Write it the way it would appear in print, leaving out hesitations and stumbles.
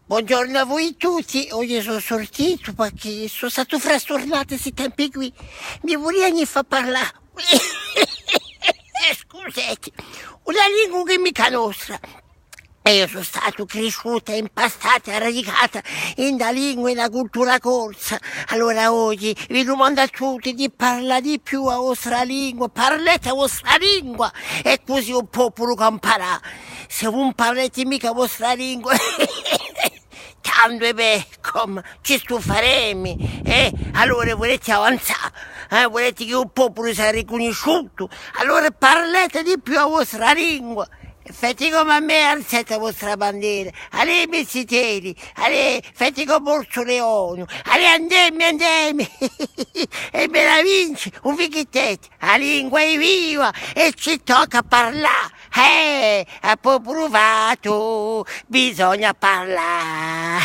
Buongiorno a voi tutti, oggi sono sortito perché sono stato frastornato questi tempi qui. Mi volevo far parlare. Scusate, una lingua che mica nostra. E io sono stato cresciuta, impastata, radicata in la lingua e la cultura corsa. Allora oggi vi domando a tutti di parlare di più la vostra lingua, parlate la vostra lingua e così un popolo camperà. Se non parlate mica la vostra lingua, tanto beh, come ci stuferemo, Allora volete avanzare, volete che un popolo sia riconosciuto, allora parlate di più la vostra lingua. Fate come a me, alzate la vostra bandiera, alle messiteri, alle fate come Orso Leone, alle andiamo, e me la vince un ficchettetto, la lingua è viva e ci tocca parlare, a popolo vato bisogna parlare.